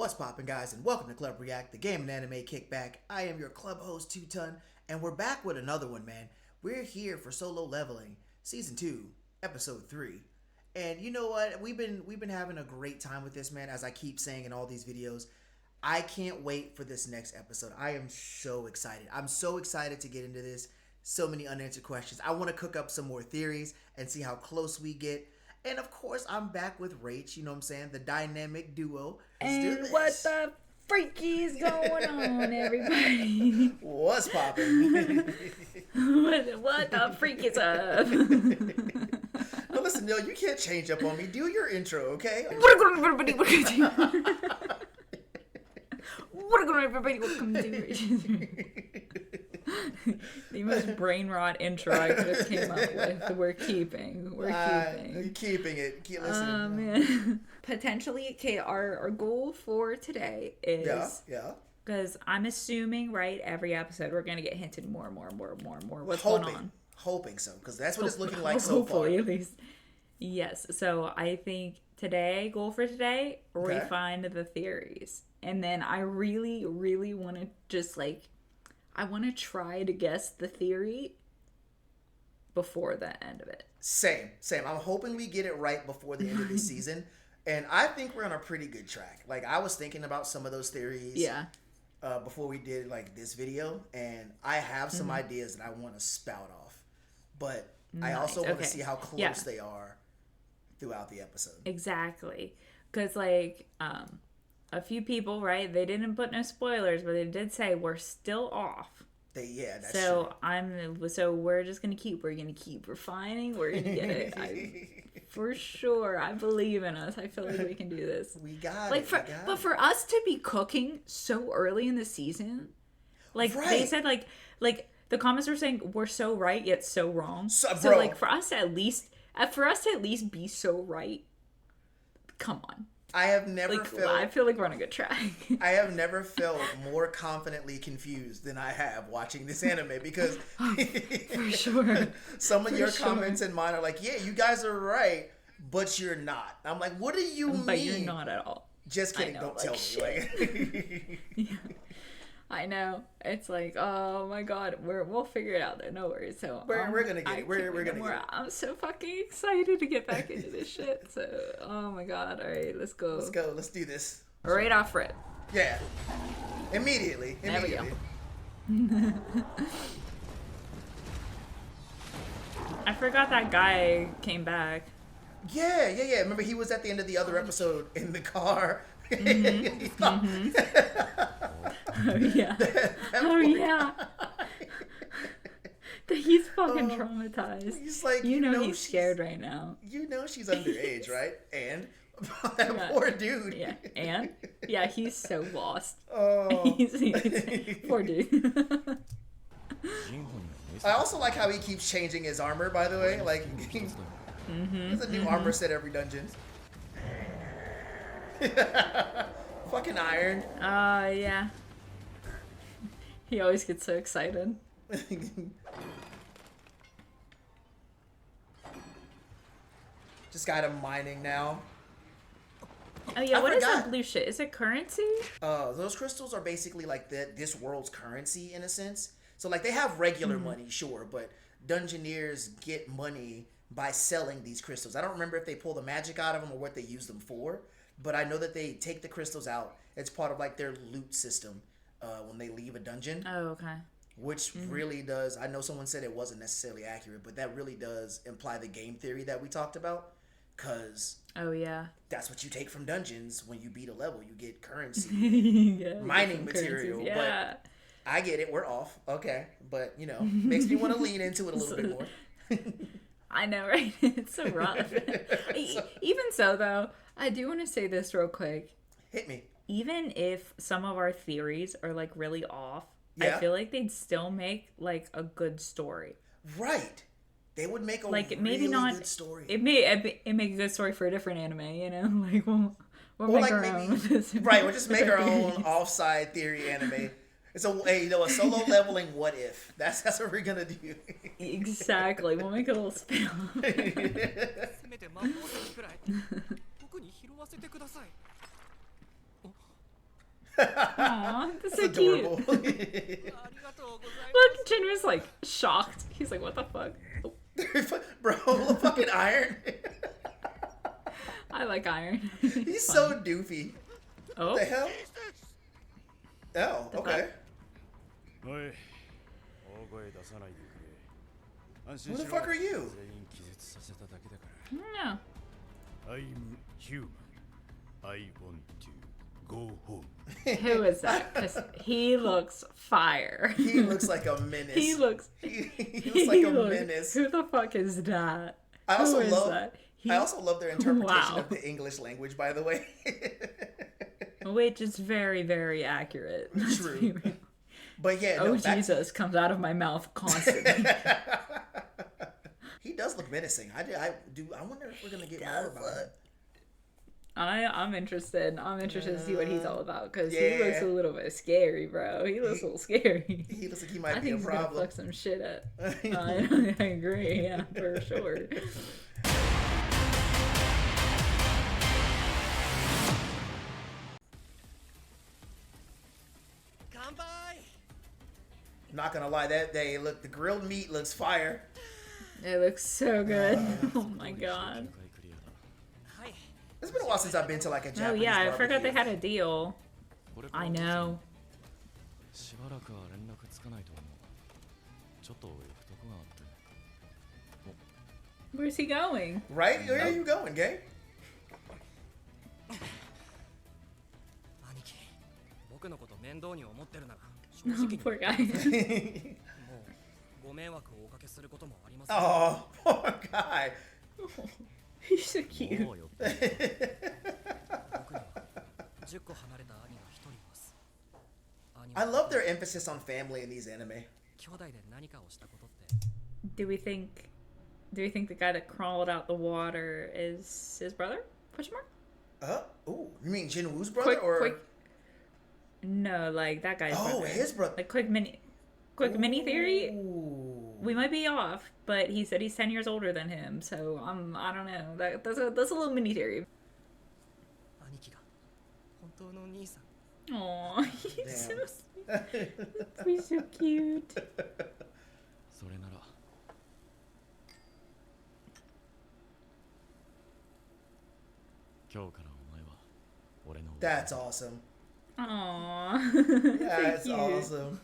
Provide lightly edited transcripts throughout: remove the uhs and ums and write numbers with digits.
What's poppin', guys, and welcome to Club React, the game and anime kickback. I am your club host, 2-Ton, and we're back with another one, man. We're here for Solo Leveling, Season 2, Episode 3. And you know what? We've been having a great time with this, man, as I keep saying in all these videos. I can't wait for this next episode. I am so excited. I'm so excited to get into this. So many unanswered questions. I want to cook up some more theories and see how close we get. And of course, I'm back with Rach, you know what I'm saying? The dynamic duo. And what the freaky's going on, everybody? What's poppin'? what the freak is up? No, listen, no, you can't change up on me. Do your intro, okay? What going on, everybody? What going on, everybody? Welcome to the most brain rot intro I could have came up with. We're keeping it. Keep listening. Oh, man. Potentially, okay, our goal for today is... Yeah. Because I'm assuming, right, every episode we're going to get hinted more and more. What's going on? Hoping so, because that's what it's looking like so far. Hopefully, at least. Yes, so I think goal for today, refine the theories. And then I really, really want to just, I want to try to guess the theory before the end of it. Same. I'm hoping we get it right before the end of the season. And I think we're on a pretty good track. Like, I was thinking about some of those theories before we did, this video. And I have some ideas that I want to spout off. But I also want to see how close they are throughout the episode. Exactly. Because, a few people, right? They didn't put no spoilers, but they did say we're still off. That's true. So we're gonna keep refining. We're gonna get it. For sure. I believe in us. I feel like we can do this. We got it. But for us to be cooking so early in the season, they said the comments were saying we're so right yet so wrong. So for us to at least be so right, come on. I have never felt... I feel like we're on a good track. I have never felt more confidently confused than I have watching this anime because... for sure. Some of your comments and mine are like, yeah, you guys are right, but you're not. I'm like, what do you mean? But you're not at all. Just kidding, don't tell me. Yeah. I know. It's like, oh my god, we'll figure it out there. No worries. So we're gonna get it. We're gonna get it. I'm so fucking excited to get back into this shit. So, oh my god. All right, let's go. Let's do this. Right off rip. Yeah. Immediately. There we go. I forgot that guy came back. Yeah. Remember, he was at the end of the other episode in the car. Oh yeah. He's fucking traumatized. He's like, he's scared right now. You know she's underage, right? And that poor dude. Yeah, and he's so lost. Oh, he's poor dude. I also like how he keeps changing his armor. By the way, there's a new armor set every dungeon. Fucking iron. Yeah. He always gets so excited. Just got him mining now. Oh yeah, what is that blue shit? Is it currency? Those crystals are basically like this world's currency in a sense. So they have regular money, sure, but Dungeoneers get money by selling these crystals. I don't remember if they pull the magic out of them or what they use them for. But I know that they take the crystals out. It's part of their loot system when they leave a dungeon. Oh, okay. Which really does, I know someone said it wasn't necessarily accurate, but that really does imply the game theory that we talked about. Because that's what you take from dungeons when you beat a level. You get currency, mining material. Yeah. But I get it. We're off. Okay. But, makes me want to lean into it a little bit more. I know, right? It's so rough. Even so, though, I do want to say this real quick. Hit me. Even if some of our theories are really off, I feel like they'd still make a good story. Right. They would make a maybe not good story. It make a good story for a different anime, we'll make our own. Right, we'll just make our own offside theory anime. It's a solo leveling what if. That's what we're gonna do. Exactly. We'll make a little spin. Aw, that's so That's adorable. cute. Look, Jin was like shocked. He's like, what the fuck? Oh, Bro, fucking Iron. I like Iron. He's so doofy. Oh, What the hell? Oh, The okay. fuck? Who the fuck are you? No. I'm human. I want to go home. Who is that? Because he looks fire. He looks like a menace. He looks. He looks like a menace. Who the fuck is that? I also Who is love. that? I also love their interpretation Wow. of the English language, by the way. Which is very, very accurate. Let's True. be real. But yeah, no, Oh back- Jesus comes out of my mouth constantly. He does look menacing. I wonder if we're gonna get more about it. I'm interested. I'm interested to see what he's all about because he Yeah. looks a little bit scary, bro. He looks a little scary. He looks like he I might be think a he's gonna problem. fuck some shit up. I agree. Yeah, for sure. Not gonna lie, that day look, the grilled meat looks fire. It looks so good. Oh my god. It's been a while since I've been to like a Oh Japanese yeah, I forgot they barbecue. had a deal. I know. しばらくは連絡つかないと思う。ちょっと行くとこがあって。 Where's he going? Right? Where are you going, gang? 兄貴、僕のこと面倒に思ってるなら正直に Poor guy. もうご迷惑をおかけすることもありません。 Oh, poor guy. He's so cute. もうよ僕には10個離れた兄が一人います。兄 I は love their emphasis on family in these anime. 兄弟で何かをしたことって Do we think the guy that crawled out the water is his brother? Question mark? Ooh, you mean Jinwoo's brother or? No, like that guy's Oh, brother. his brother. Like quick mini theory. Ooh. We might be off, but he said he's 10 years older than him, so I don't know. That's a little mini theory. 兄貴が本当の兄さん。 Aw, he's so Damn. sweet. He's so cute. それなら。今日からお前は俺の。 That's awesome. Aw, That's so cute. awesome.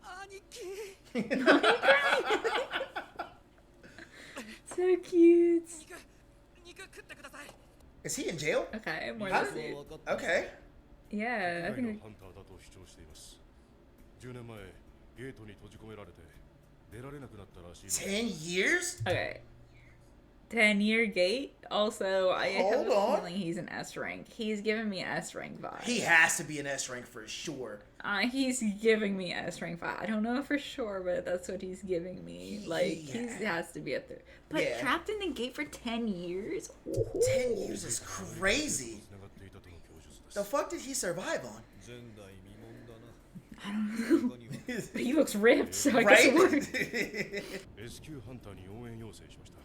兄貴。 So cute. 肉食ってください。 Is he in jail? Okay, more How than did- it. Okay. Yeah, I 世界の think. ハンターだと主張しています10年前ゲートに閉じ込められて出られなくなったらしいの 10 years? Okay. 10-year gate. Also, I have Hold a on. feeling he's an S rank. He's giving me S rank vibe. He has to be an S rank for sure. He's giving me S rank vibe. I don't know for sure, but that's what he's giving me. Like he has to be up there. But Yeah. trapped in the gate for 10 years. 10 years is crazy. つながっていたとの供述です The fuck did he survive on? 前代未聞だな I don't know. But he looks ripped, so I guess Right? it worked. S q ハンターに応援要請しました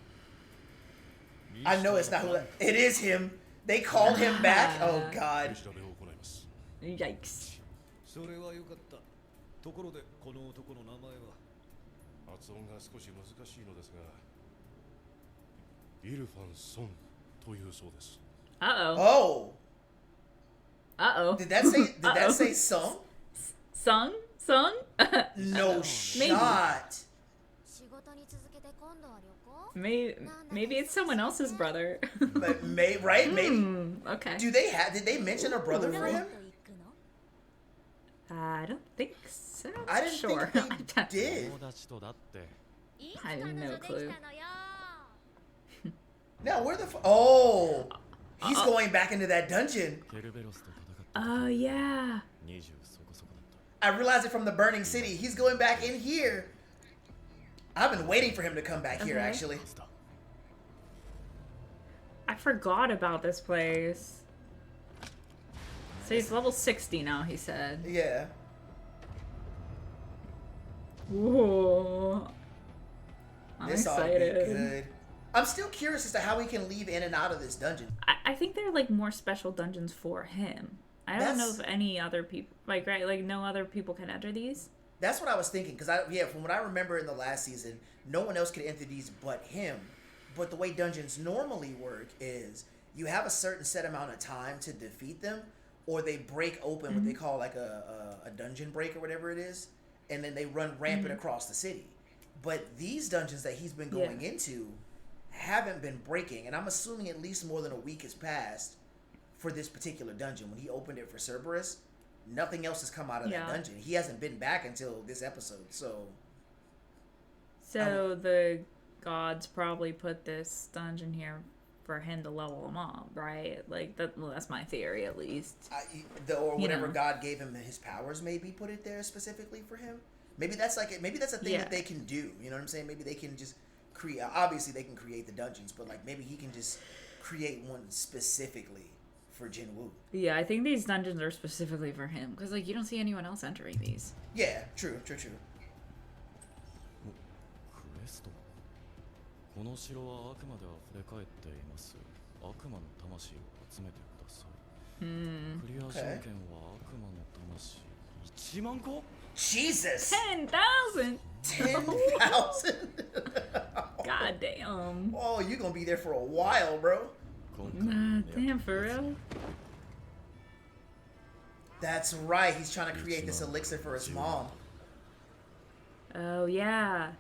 I know it's not who. It is him. They called him back. Oh 取 god. り調べを行います Yikes. それはよかったところでこの男の名前は発音が少し難しいのですがイルファン・ソンというそうです Uh-oh. Oh. Uh-oh. Did that say Uh-oh. song? Sung? Sung? No Maybe. shot. 仕事に続けて今度は旅行 Maybe it's someone else's brother. But right? Maybe. Okay. Did they mention a brother for 誰 him? と行くの I don't think so. I didn't sure. think they did. 友達とだって いつ I 彼 have 女 no できた clue. のよ Now where the oh, he's going back into that dungeon. ケルベロスと戦った Oh yeah. 20そこそこだった I realized it from the burning city. He's going back in here. I've been waiting for him to come back here, Okay. actually. はずだ I forgot about this place. So he's level 60 now, he said. Yeah. Whoa. I'm This ought to be excited. good. I'm still curious as to how he can leave in and out of this dungeon. I think there are like more special dungeons for him. I don't know if any other people, like, right, like, no other people can enter these. That's what I was thinking, because from what I remember in the last season, no one else could enter these but him. But the way dungeons normally work is you have a certain set amount of time to defeat them, or they break open what they call like a dungeon break or whatever it is, and then they run rampant across the city. But these dungeons that he's been going into haven't been breaking, and I'm assuming at least more than a week has passed for this particular dungeon. When he opened it for Cerberus, nothing else has come out of that dungeon. He hasn't been back until this episode, so the gods probably put this dungeon here for him to level him up, right? Like, that's my theory, at least. Or whatever God gave him his powers, maybe put it there specifically for him. Maybe that's a thing that they can do. You know what I'm saying? Maybe they can just create. Obviously, they can create the dungeons, but like maybe he can just create one specifically for Jinwoo. Yeah, I think these dungeons are specifically for him, because like you don't see anyone else entering these. Yeah, true. クエスト。この城は悪魔で溢れ返っています。悪魔の魂を集めてください。クリア条件は悪魔の魂1万個 Jesus! 10,000! 10,000? God damn. Oh, you're gonna be there for a while, bro. Damn, for real? That's right, he's trying to create this elixir for his mom. Oh, yeah.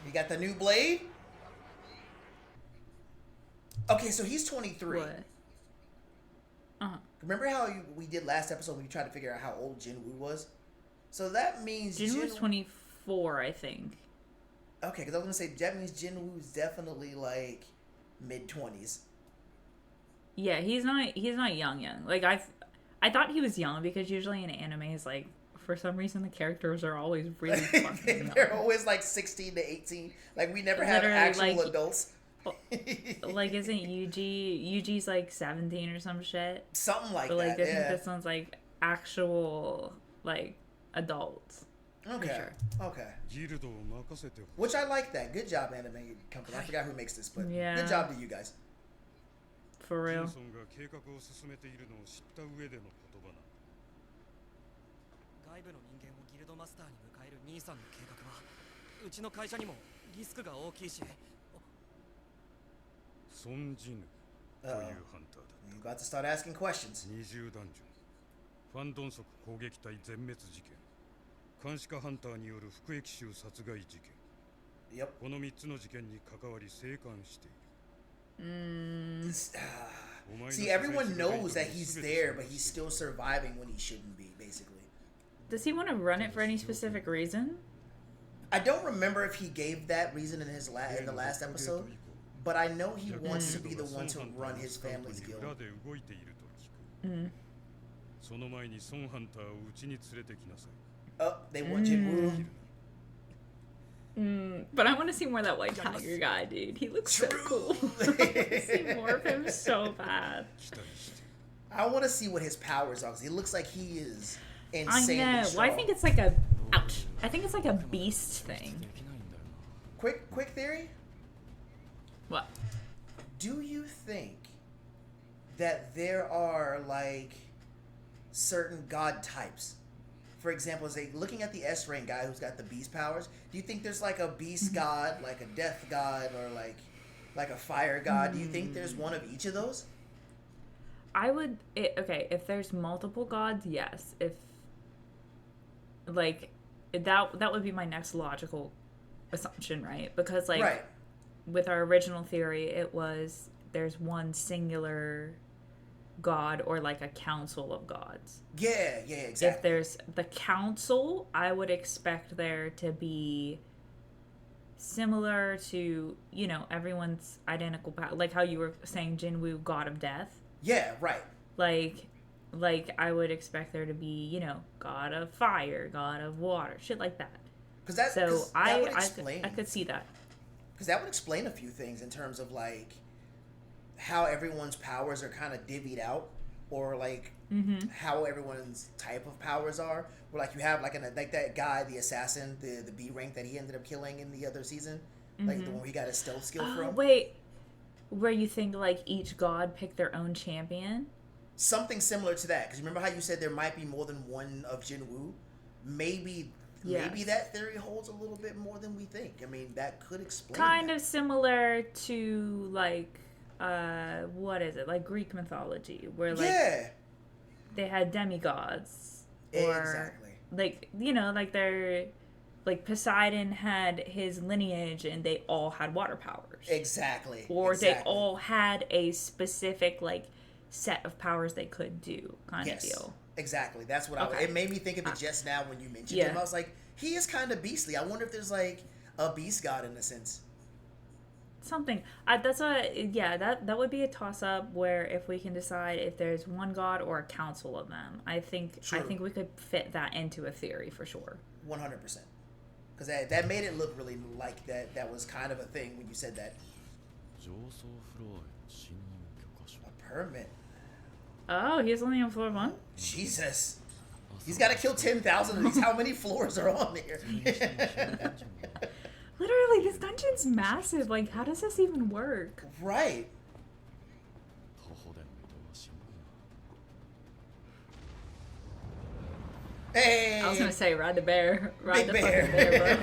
You got the new blade? Okay, so he's 23. What? Remember how we did last episode when we tried to figure out how old Jinwoo was? So that means Jinwoo's 24, I think. Okay, because I was gonna say that means Jinwoo's definitely like mid-20s. Yeah, he's not young. Like I thought he was young because usually in animes, like for some reason the characters are always really fucking young. They're always like 16 to 18. Like we never have actual like, adults. Like isn't Yuji's like 17 or some shit? Something like but like that. isn't this one's like actual like adults? Okay. Sure. Okay. Which I like that. Good job, anime company. I forgot who makes this, but good job to you guys. For real. 外部の人間をギルドマスターに迎える兄さんの計画はうちの会社にもリスクが大きいし孫ジヌというハンターだ。 You got to start asking questions. 20ダンジョンファンドンソク攻撃隊全滅事件監視下ハンターによる服役囚殺害事件 Yep. この3つの事件に関わり生還している See, everyone knows that he's there, but he's still surviving when he shouldn't be, basically. Does he want to run it for any specific reason? I don't remember if he gave that reason in the last episode, but I know he wants to be the one to run his family's guild. その前に孫ハンターをうちに連れてきなさい Oh, they want Jinwoo. But I want to see more of that white tiger guy, dude. He looks so cool. I want to see more of him so bad. I want to see what his powers are, because he looks like he is insanely I know. strong. Well, I think it's like a... Ouch. I think it's like a beast thing. Quick theory? What? Do you think that there are, like, certain god types? For example, looking at the S-rank guy who's got the beast powers, do you think there's like a beast god, like a death god, or like a fire god? Do you think there's one of each of those? I would... okay, if there's multiple gods, yes. If... Like, that would be my next logical assumption, right? Because, like, right. With our original theory, it was there's one singular god or like a council of gods. Yeah, exactly. If there's the council, I would expect there to be similar to, you know, everyone's identical power. Like how you were saying Jinwoo, god of death. Yeah, right. Like I would expect there to be, you know, god of fire, god of water, shit like that. I could see that. Because that would explain a few things in terms of like how everyone's powers are kind of divvied out, or like how everyone's type of powers are. Where like you have like that guy, the assassin, the B rank that he ended up killing in the other season, like the one where he got his stealth skill from. Wait, where you think like each god picked their own champion? something similar to that. Because remember how you said there might be more than one of Jinwoo? Maybe Yes. that theory holds a little bit more than we think. I mean, that could explain Kind that. of similar to like what is it? Like Greek mythology where like Yeah, they had demigods or exactly. like you know like they're like Poseidon had his lineage and they all had water powers. Exactly. Or exactly. they all had a specific like set of powers they could do kind of deal. Exactly. That's what Okay. it made me think of it just now when you mentioned Yeah. him. I was like, he is kind of beastly. I wonder if there's like a beast god in a sense. Something that's that would be a toss up where if we can decide if there's one god or a council of them, I think True. we could fit that into a theory for sure. 100%. Because that made it look really like that was kind of a thing when you said that. 上層フロアへの侵入許可書 A permit. Oh, he's only on floor 1? Jesus. He's got to kill 10,000 of these. How many floors are on there? Literally, this dungeon's massive. Like, how does this even work? Right. 徒歩での移動はしんどいな Hey. I was gonna say ride the bear. Ride Big the bear. fucking bear, bro.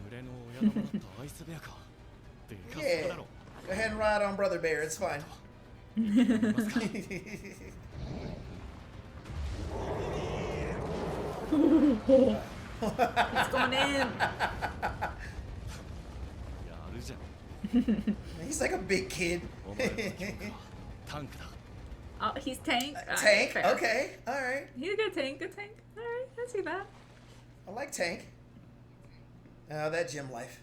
群れの親玉だったアイスベアかでかそうだろ Go ahead and ride on Brother Bear. It's fine. いますか It's going in. やるじゃん He's like a big kid. お前は今日かタンクだ Oh, he's tank. Tank. Fair. Okay. All right. He's a good tank. Good tank. All right, I see that. I like Tank. Oh, that gym life.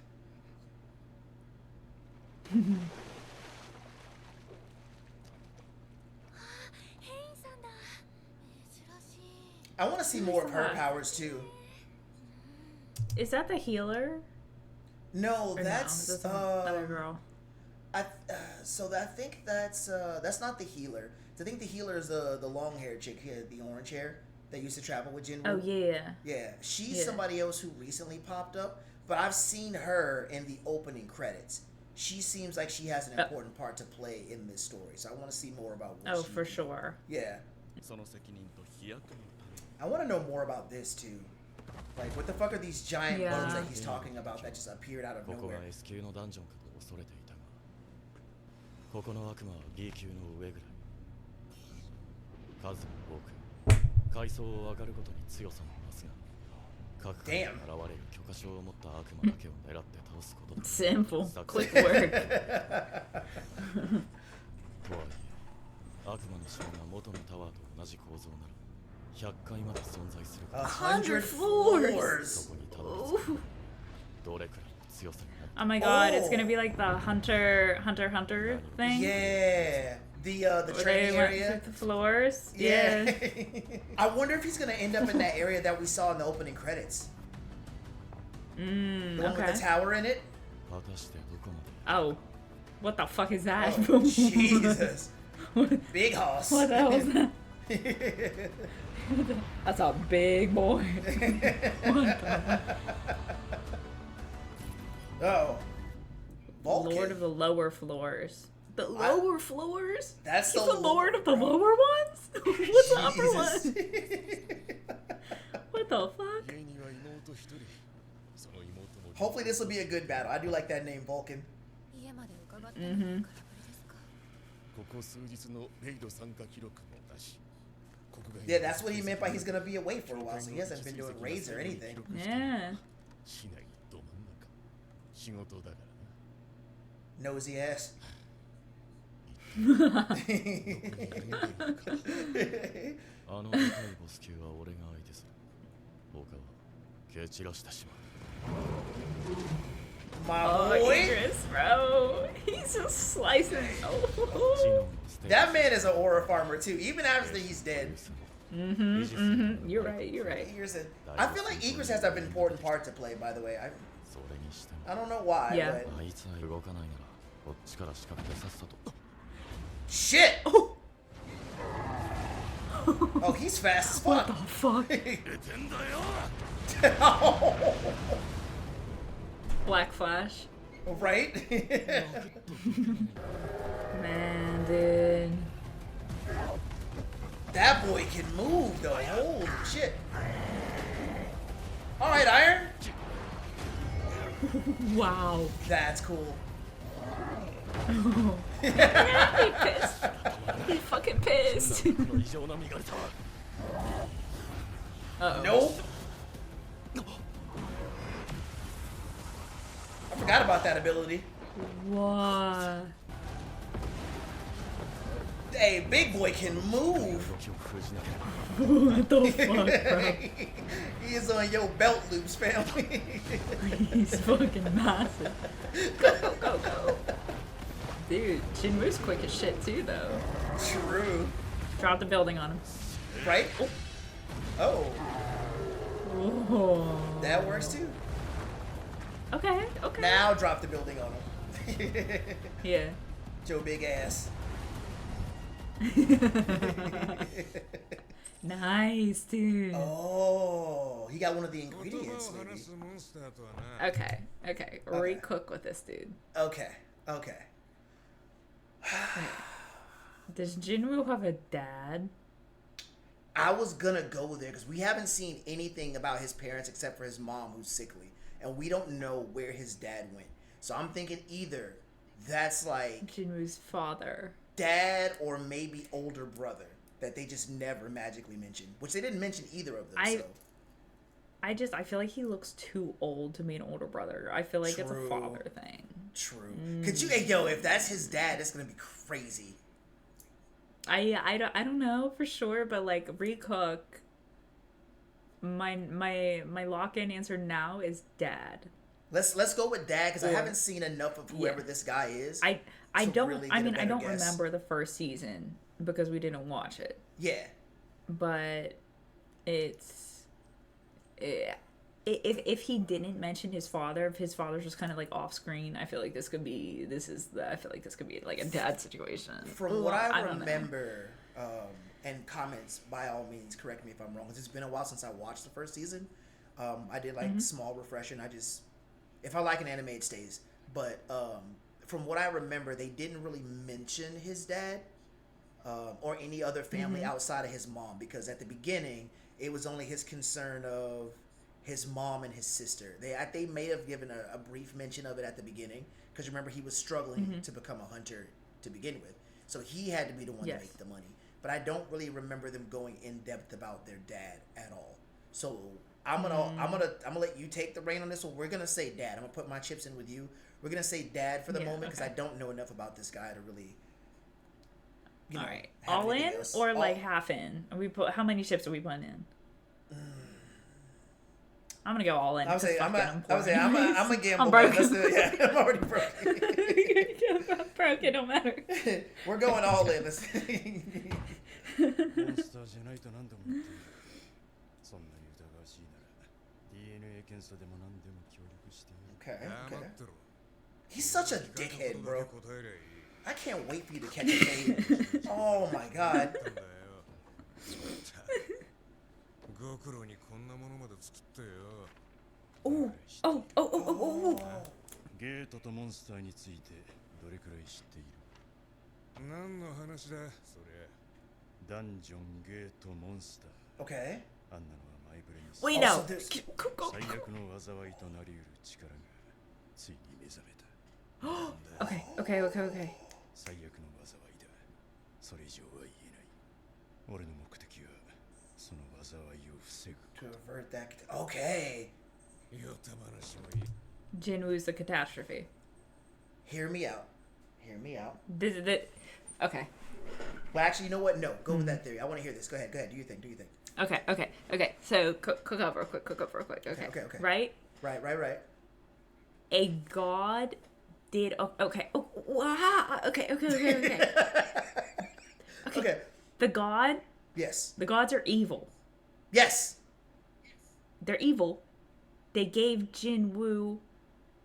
ヘインさんだ。珍しい。 I want to see more of her that? powers too. Is that the healer? No, Or that's no? That's another girl. I think that's not the healer. I think the healer is the long haired chick here, the orange hair that used to travel with Jinwoo. Oh yeah. Yeah, she's Yeah. somebody else who recently popped up, but I've seen her in the opening credits. She seems like she has an important part to play in this story, so I want to see more about what Oh, she for did. sure. Yeah, その責任と飛躍のために I want to know more about this too. Like, what the fuck are these giant Yeah. bugs that he's talking about that just appeared out of ここ nowhere? が S 級のダンジョンかと恐れていたがここの悪魔は B 級の上ぐらい数も多く階層を上がるごとに強さも増すが各界に現れる許可証を持った悪魔だけを狙って倒すことだ Simple. 作 Quick 戦 work. とはいえ悪魔の城が元のタワーと同じ構造なら100階まで存在するから 100 floors. そこにたどり着くどれくらいの強さになって Oh my god, it's Oh. gonna be like the Hunter thing. Yeah, the Where they training went area. through the floors. Yeah. I wonder if he's gonna end up in that area that we saw in the opening credits. The one with Okay. the tower in it. 果たしてどこまで Oh. What the fuck is that? Oh, Jesus. What Big hoss. the hell is that? That's a big boy. What the Oh. Vulcan. Lord of the lower floors. The lower floors? That's He's the the Lord of the bro. lower ones? What's the upper Jesus. one? What the fuck? 家には妹一人その妹も Hopefully this will be a good battle. I do like that name, Vulcan. 家まで伺ったのに空振りですか。ここ数日のレイド参加記録も出し Yeah, that's what he meant by he's gonna be away for a while, so he hasn't been doing raids or anything. Yeah. 市内ど真ん中仕事だからな Nosy ass. あのでかいボス級は俺が相手する他は蹴散らしてしまう My Oh, boy. Idris, bro. He's just slicing. 知 Oh. 能のステージ That man is an aura farmer too, even after he's dead. You're right, you're right. Igris is- I feel like Igris has an important part to play, by the way. それにしても I don't know why, Yeah. but あいつは動かないならこっちから仕掛けてさっさと shit. Oh, he's fast as What fuck. the fuck? 出てんだよ Black Flash. Right? Man. That boy can move though. Holy shit. Alright, Iron. Wow. That's cool. Yeah, he's pissed. He's fucking pissed. この異常な身軽さ Nope. I forgot about that ability. What? Hey, big boy can move. 動きを封じなければ What the fuck, bro? He is on your belt loops, family. He's fucking massive. Go, go, go, go. Dude, Shinwu's quick as shit too, though. True. Drop the building on him. Right? Oh, Oh. that works too. Okay, okay. Now drop the building on him. Yeah. Joe big ass. Nice, dude. Oh, he got one of the ingredients, maybe. Okay, okay. Recook with this dude. Okay, okay. Does Jinwoo have a dad? I was gonna go there because we haven't seen anything about his parents except for his mom who's sickly, and we don't know where his dad went. So I'm thinking either that's like Jinwoo's father. dad or maybe older brother that they just never magically mentioned, which they didn't mention either of them. I feel like he looks too old to be an older brother. I feel like it's a True. father thing. True. Could you? Hey, yo, if that's his dad, it's gonna be crazy. I don't know for sure, but like Recook, my lock-in answer now is dad. Let's go with dad because I Or- haven't seen enough of whoever Yeah. this guy is. I to don't really I get a mean I better don't guess. remember the first season because we didn't watch it, Yeah. but it's if he didn't mention his father, if his father's just kind of like off screen, I feel like this could be like a dad situation. From what I don't know. remember, and comments by all means, correct me if I'm wrong. 'Cause it's been a while since I watched the first season. I did like small refresher, and if I like an anime, it stays. But from what I remember, they didn't really mention his dad or any other family outside of his mom, because at the beginning it was only his concern of his mom and his sister. They may have given a brief mention of it at the beginning, because remember he was struggling to become a hunter to begin with, so he had to be the one Yes. to make the money. But I don't really remember them going in depth about their dad at all. So I'm gonna let you take the reign on this one. We're gonna say dad. I'm gonna put my chips in with you. We're gonna say dad for the Yeah, moment because okay. I don't know enough about this guy to really. All right, have all anything in else. or All- like half in? How many chips are we putting in? I'm gonna go all in. I would say I'm fucking gonna gamble. I'm man. broken. Let's do it. Yeah, I'm already broke. I'm broke. It don't matter. We're going all in. Let's モンスターじゃないと何度も言っているそんなに疑わしいなら DNA 検査でも何でも協力してやる Okay, okay. He's such a dickhead, bro. I can't wait for you to catch a fade. Oh my god. ご苦労にこんなものまで作ってよ Oh. ゲートとモンスターについてどれくらい知っている何の話だそれダンジョンゲートモンスター Okay. あんなのは前触れに Wait, あ no. そうです Go. 最悪の災いとなりうる力がついに目覚めた Okay. 最悪の災いだそれ以上は言えない俺の目的はその災いを防ぐ To avert that. Okay. よた話もいい Jinwoo's the catastrophe. Hear me out. Hear me out. Okay. Well, actually, you know what? No, go with that theory. I want to hear this. Go ahead. Do your thing. Okay. So cook up real quick. Okay. Okay. Right? Right. A god did. Okay. Oh, wow. Okay. Okay. The gods Yes. are evil. Yes. They're evil. They gave Jinwoo.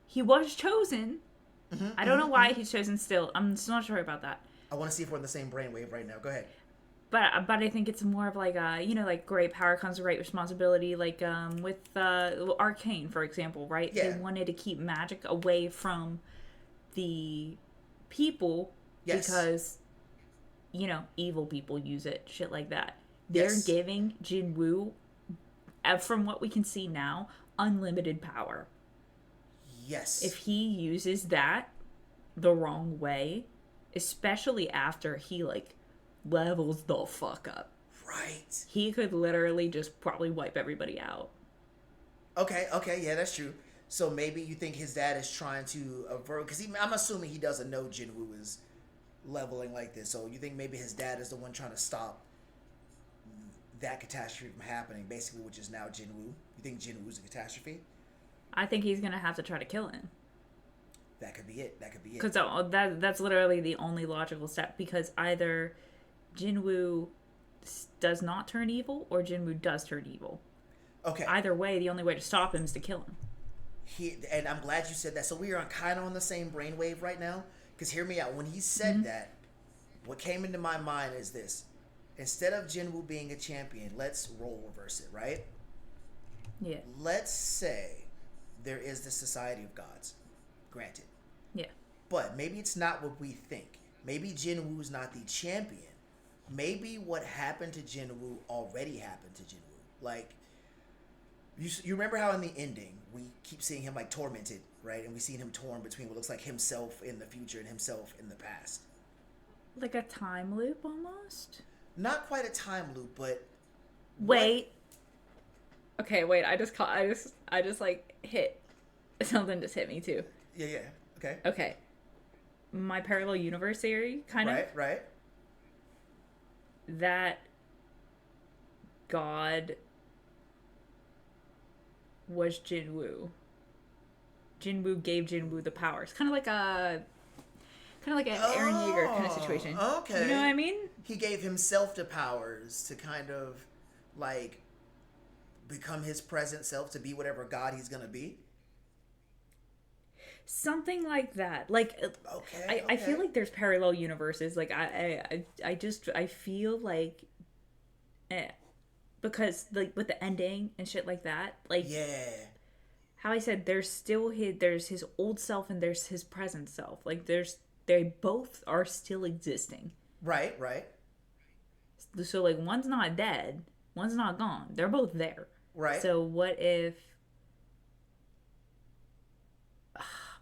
He was chosen. I don't know why he's chosen still. I'm just not sure about that. I want to see if we're in the same brainwave right now. Go ahead. But I think it's more of like like great power comes with great responsibility. Like with Arcane, for example, right? Yeah. They wanted to keep magic away from the people Yes. because evil people use it, shit like that. they're Yes. giving Jinwoo, from what we can see now, unlimited power. Yes. If he uses that the wrong way, especially after he like levels the fuck up, Right. he could literally just probably wipe everybody out. Okay, yeah, that's true. So maybe you think his dad is trying to avert, because I'm assuming he doesn't know Jinwoo is leveling like this. So you think maybe his dad is the one trying to stop that catastrophe from happening, basically, which is now Jinwoo. You think Jinwoo's a catastrophe? I think he's gonna have to try to kill him. That could be it. Because that's literally the only logical step. Because either Jinwoo does not turn evil, or Jinwoo does turn evil. Okay. Either way, the only way to stop him is to kill him. And I'm glad you said that. So we are kind of on the same brainwave right now. Because hear me out. When he said that, what came into my mind is this: instead of Jinwoo being a champion, let's role reverse it, right? Yeah. Let's say there is the Society of Gods. Granted. Yeah. But maybe it's not what we think. Maybe Jinwoo's not the champion. Maybe what happened to Jinwoo already happened to Jinwoo. Like, you remember how in the ending, we keep seeing him, like, tormented, right? And we see him torn between what looks like himself in the future and himself in the past. Like a time loop, almost? Not quite a time loop, but... Wait. Okay, wait, I just, like, hit... Something just hit me, too. Yeah. Okay. Okay. My parallel universe theory, kind of. Right. That God was Jinwoo. Jinwoo gave Jinwoo the powers. Kind of like an Eren Yeager kind of situation. Okay. You know what I mean? He gave himself the powers to kind of, like, become his present self, to be whatever God he's gonna be. Something like that. Like, Okay. I feel like there's parallel universes. Like, I feel like, because, like, with the ending and shit like that, like, Yeah. how I said, there's his old self and there's his present self. Like, they both are still existing. Right. So, like, one's not dead, one's not gone. They're both there. Right. So what if...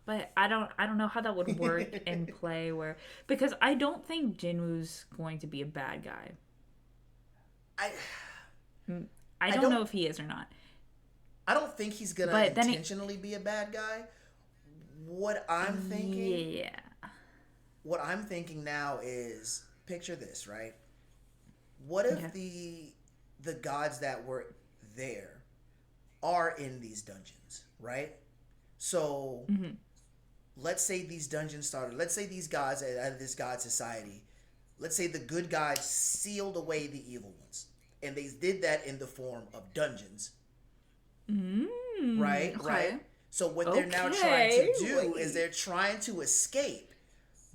But I don't know how that would work in play where... Because I don't think Jinwoo's going to be a bad guy. I don't know if he is or not. I don't think he's gonna intentionally be a bad guy. What I'm thinking... Yeah. What I'm thinking now is, picture this, right? What if the gods that were there are in these dungeons, right? So, let's say these dungeons started. Let's say these gods out of this god society. Let's say the good guys sealed away the evil ones, and they did that in the form of dungeons. Right. So what they're now trying to do is they're trying to escape.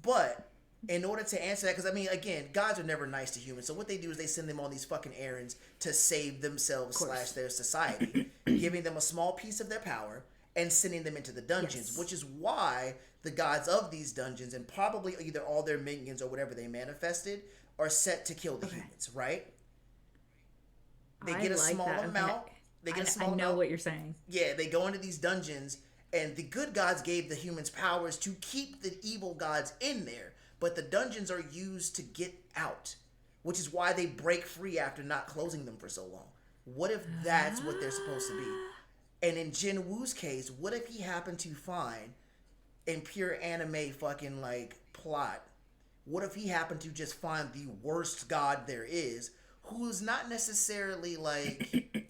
But in order to answer that, because I mean, again, gods are never nice to humans. So what they do is they send them on these fucking errands to save themselves / their society, giving them a small piece of their power and sending them into the dungeons, which is why the gods of these dungeons, and probably either all their minions or whatever they manifested, are set to kill the humans, right? They get a small amount. They get a small amount. I know what you're saying. Yeah, they go into these dungeons, and the good gods gave the humans powers to keep the evil gods in there, but the dungeons are used to get out, which is why they break free after not closing them for so long. What if that's what they're supposed to be? And in Jinwoo's case, what if he happened to find, in pure anime fucking like plot, what if he happened to just find the worst god there is, who's not necessarily like...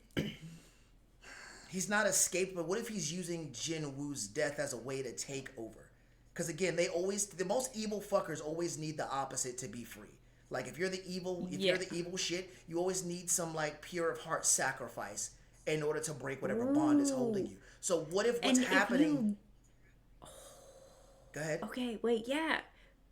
He's not escaped, but what if he's using Jinwoo's death as a way to take over? Because again, the most evil fuckers always need the opposite to be free. Like if you're the evil shit, you always need some like pure of heart sacrifice in order to break whatever bond is holding you. So what if what's happening? Go ahead. Okay, wait, yeah.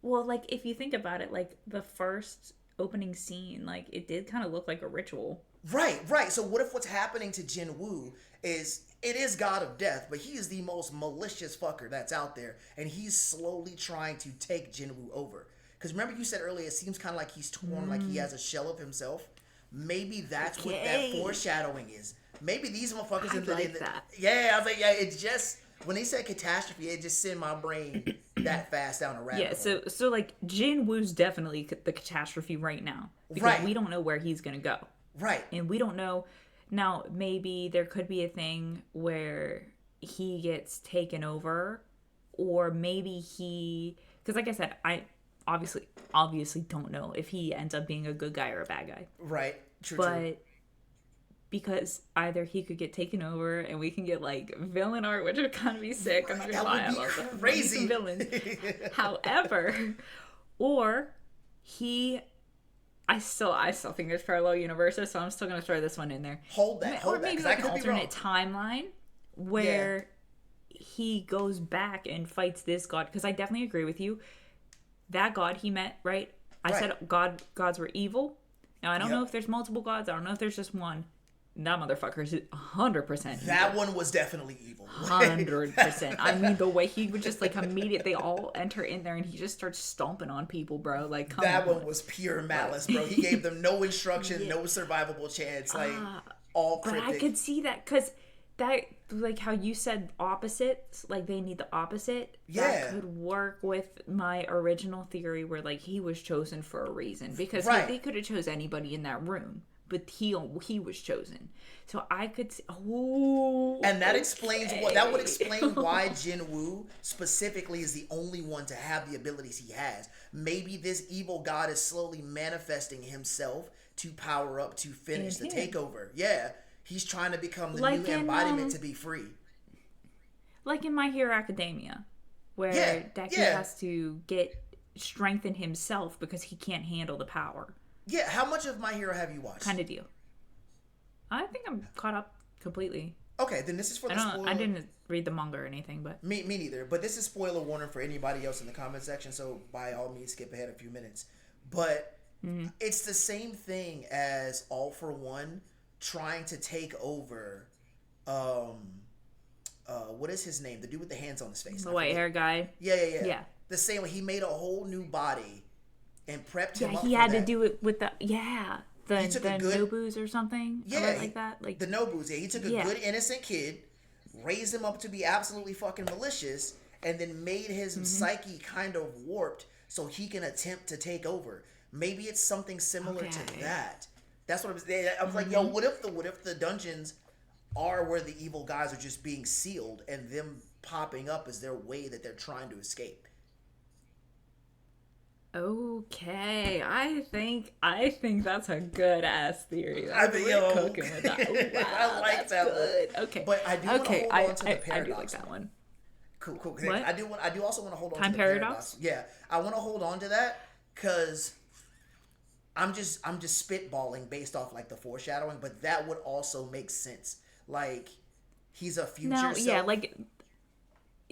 Well, like if you think about it, like the first opening scene, like it did kind of look like a ritual. Right. So what if what's happening to Jinwoo is it is God of Death, but he is the most malicious fucker that's out there, and he's slowly trying to take Jinwoo over. Because remember you said earlier, it seems kind of like he's torn, like he has a shell of himself. maybe that's what that Okay. foreshadowing is. Maybe these motherfuckers I in the, like that. Yeah, I was like, yeah, it's just when he said catastrophe, it just sent my brain that fast down a rabbit hole. So like Jin Woo's definitely the catastrophe right now because Right. we don't know where he's gonna go, Right. and we don't know now. Maybe there could be a thing where he gets taken over, or maybe because like I said, I obviously don't know if he ends up being a good guy or a bad guy, Right. True. but because either he could get taken over and we can get like villain art, which would kind of be sick. I'm not gonna lie, I That love would that. be We need crazy. some villains. However, or I still think there's parallel universes, so I'm still gonna throw this one in there. Hold that. Or Hold that. maybe 'Cause like I an could be wrong. alternate timeline where he goes back and fights this god. Because I definitely agree with you. That god he met, right? I Right. said gods were evil. Now I don't Yep. know if there's multiple gods. I don't know if there's just one. That motherfucker is 100% That one was definitely evil. 100%. I mean, the way he would just like immediately all enter in there and he just starts stomping on people, bro. Like, come That on. one was pure malice, bro. He gave them no instruction, no survivable chance. Like, all But cryptic. I could see that because that, like how you said opposites, like they need the opposite. Yeah. That could work with my original theory where like he was chosen for a reason because Right. they could have chose anybody in that room. But he was chosen, so I could see. Oh, And that explains what that would explain why Jin Woo specifically is the only one to have the abilities he has. Maybe this evil god is slowly manifesting himself to power up to finish the In him. takeover. Yeah, he's trying to become the Like new in, embodiment to be free. like in My Hero Academia, where Yeah, Deku yeah. has to strengthen himself because he can't handle the power. Yeah, how much of My Hero have you watched? Kind of deal. I think I'm caught up completely. Okay, then this is for the spoiler. I didn't read the manga or anything, but Me neither. But this is spoiler warning for anybody else in the comment section. So by all means, skip ahead a few minutes. But it's the same thing as All for One trying to take over. What is his name? The dude with the hands on his face. the I white forget. hair guy. Yeah. Yeah. The same way he made a whole new body and prepped him Yeah, up. he for had that. to do it with the He took a good- Nobus or something. Yeah, like that. Like the Nobus. Yeah, he took a Yeah. good innocent kid, raised him up to be absolutely fucking malicious, and then made his Mm-hmm. psyche kind of warped so he can attempt to take over. Maybe it's something similar to Okay. that. That's what I was like, yo, what if the dungeons are where the evil guys are just being sealed and them popping up as their way that they're trying to escape? okay, I think that's a good ass theory. I mean, We're yo, cooking with that. Ooh, wow, I like that's that one. good. Okay, But I do wanna okay, hold on to the I do paradox like that one. one. Cool. What? I do also want to hold on Time to the paradox? Yeah, I want to hold on to that because I'm just spitballing based off like the foreshadowing, but that would also make sense. Like he's a future. Now, self. like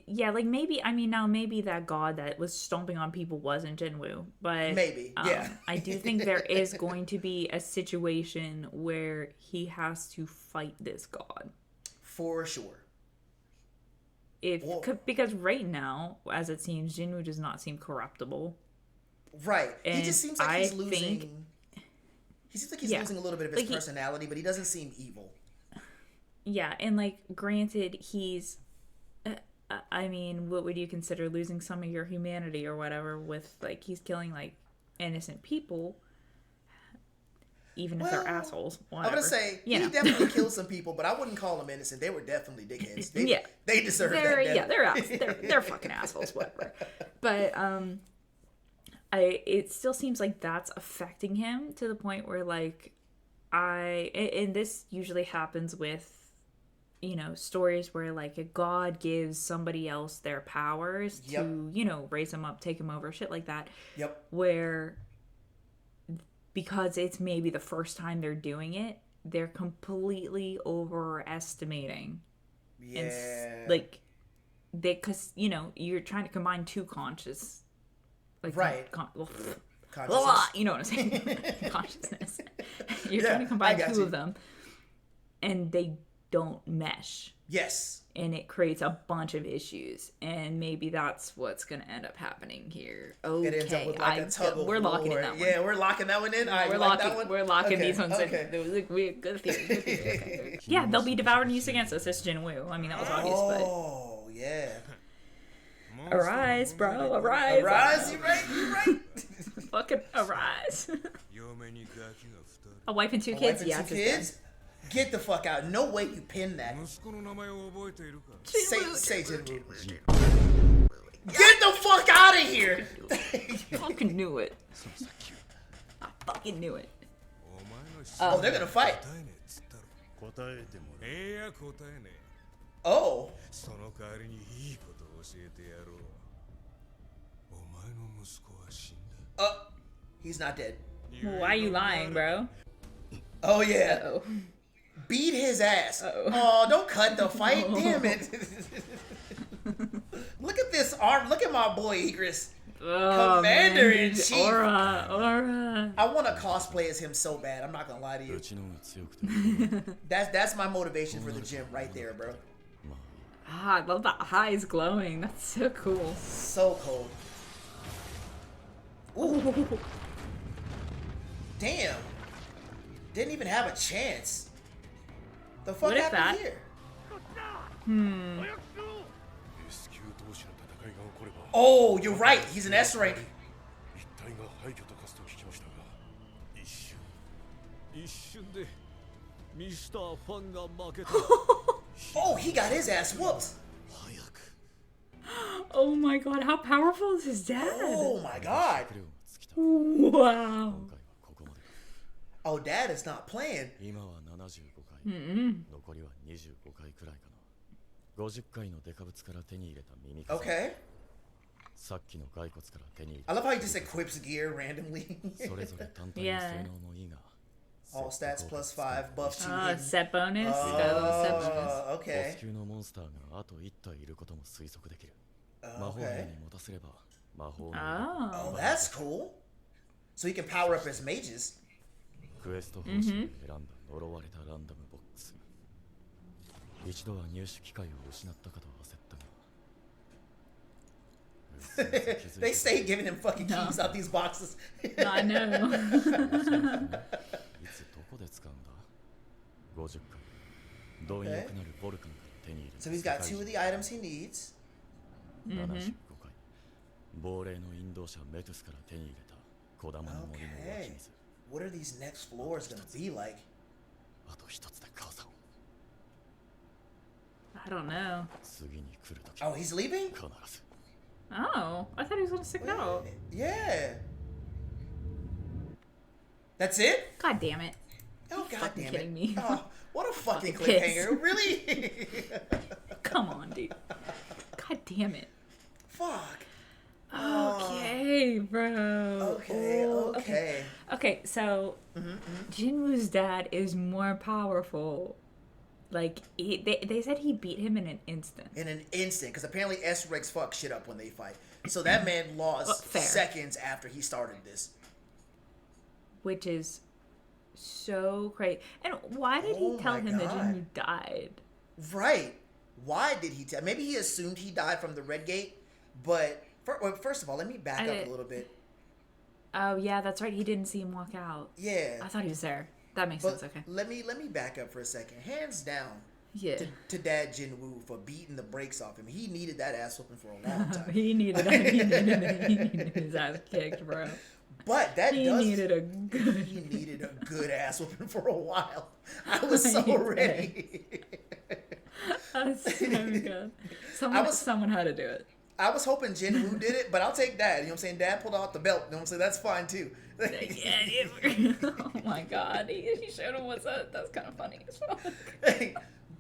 maybe now maybe that god that was stomping on people wasn't Jinwoo, but Maybe, yeah. I do think there is going to be a situation where he has to fight this god. for sure. Well- Because right now, as it seems, Jinwoo does not seem corruptible. Right. He And just seems like I he's losing. think- He seems like he's Yeah. losing a little bit of his Like he- personality, but he doesn't seem evil. Yeah, and like granted, he's. I mean, what would you consider losing some of your humanity or whatever? With like he's killing like innocent people, even if they're Well, assholes. I'm Whatever. gonna say You know. he definitely killed some people, but I wouldn't call them innocent. They were definitely dickheads. They, Yeah. they deserve they're that. Death. they're fucking assholes, whatever. But it still seems like that's affecting him to the point where like and this usually happens with stories where like a god gives somebody else their powers Yep. to raise them up, take them over, shit like that, Yep. where because it's maybe the first time they're doing it, they're completely overestimating. Yeah. Like because you're trying to combine two conscious like Right. consciousness. Consciousness. You know what I'm saying? Consciousness. You're Yeah, trying to I combine got two you. of them and they don't mesh. Yes. and it creates a bunch of issues, and maybe that's what's gonna end up happening here. Okay, It ends up with like a tug of we're locking war. in that one. Yeah, we're locking that one in. All right, We're you like locking. that one? We're locking Okay, these ones okay. in. Those look weird. Good theory. Good theory. Okay. Yeah, they'll be devoured and used against us. It's Jinwoo. I mean, that was obvious, Oh, yeah. but arise, bro, arise, Arise, you right? fucking arise. 嫁にガキが2 A wife and two A kids. wife and Yeah, two it's kids? Get the fuck out. No way you pinned that. 人息子の名前を覚えているか Say Jinwoo. Get the fuck out of here! fucking knew it. I fucking knew it. お前の質 Oh, they're gonna fight. 答えねえっつったろ答えてもらう。ええや答えねえ Oh. その代わりにいいことを教えてやろうお前の息子は死んだ He's not dead. Why are you lying, bro? Oh, yeah. Oh. Beat his ass. Uh-oh. Oh, don't cut the fight. Damn it. Look at this arm. Look at my boy, Igris. Oh, Commander-in-Chief. man. Aura. I want to cosplay as him so bad. I'm not going to lie to you. うちの方が強くて。 That's my motivation for the gym right there, bro. まあ、 Ah, I love the eyes glowing. That's so cool. So cold. Ooh. Damn. Didn't even have a chance. The fuck What if happened that- here? S 級同士の戦いが起これば、 Oh, you're right. He's an S rank. 一体が廃墟と化すと聞きましたが、一瞬でミスターファンが負けた Oh, he got his ass whooped. 早く Oh my god, how powerful is his dad? Oh my god. 食料が尽きた。 Wow. 今回はここまで。 Oh, dad is not playing. 今は75回、残りは25回くらいかな。50回のデカブツから手に入れた耳飾り、 Okay. さっきの骸骨から手に入れ I た love how he just equips gear randomly. それぞれ単体の性能もいいが、 All stats plus 5, buff 2 Ah, hidden. set bonus. Got a little set bonus. Oh, ボス okay. 級のモンスターがあと1体いることも推測できる。 Oh, 魔法兵 okay. に持たせれば魔法の Oh. Oh, that's cool. So he can power up his mages. クエスト方針で選んだ呪われたランダムボックス。一度は入手機会を失ったかと焦ったが。 They stay giving him fucking keys out these boxes. I know. いつどこで使うんだ ?50 回。貪欲なるボルカンから手に入れた So he's got 2 of the items he needs. 75回。亡霊の引導者メトゥスから手に入れた小玉の森の湧き Okay. 水。 What are these next floors gonna be like? あと一つで母さんを。 I don't know. 次に来るとき Oh, he's leaving? 必ず。 Oh, I thought he was gonna stick it out. Yeah. That's it? God damn it. Oh, god fucking damn kidding it. me? Oh, what a fucking Fucking cliffhanger. Really? Come on, dude. God damn it. Fuck. Okay, bro. Okay, Oh, okay. Okay, so Jinwoo's dad is more powerful. Like they said he beat him in an instant. In an instant, because apparently S-Rex fuck shit up when they fight. So that man lost Fair. seconds after he started this. Which is so crazy. And why did Oh he tell my him that God. Jinwoo died? Right. Why did he tell? Maybe he assumed he died from the Red Gate, but first of all, let me back I up did- a little bit. Oh yeah, that's right. He didn't see him walk out. Yeah. I thought he was there. That makes But sense. Okay. let me back up for a second. Hands down Yeah. to Dad Jinwoo for beating the brakes off him. He needed that ass whooping for a long time. He needed he needed his ass kicked, bro. But that He does needed a good. he needed a good ass whooping for a while. I was so He ready. That's so good. Someone had to do it. I was hoping Jinwoo did it, but I'll take Dad. You know what I'm saying? Dad pulled out the belt. You know what I'm saying? That's fine too. Yeah, oh my god, he showed him what's up. That's kind of funny as fuck.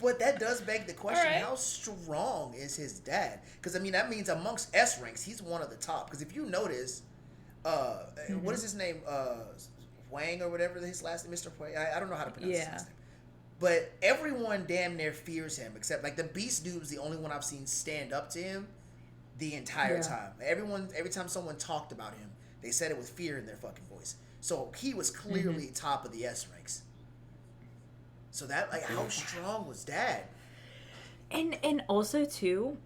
But that does beg the question: Alright. how strong is his dad? Because I mean, that means amongst S ranks, he's one of the top. Because if you notice, what is his name? Wang or whatever his last name, Mr. Wang. I don't know how to pronounce his Yeah. last name. But everyone damn near fears him, except like the Beast Dude's the only one I've seen stand up to him the entire Yeah. time. Every time someone talked about him, they said it with fear in their fucking voice. So he was clearly top of the S ranks. So that, like, how strong was Dad? And also too,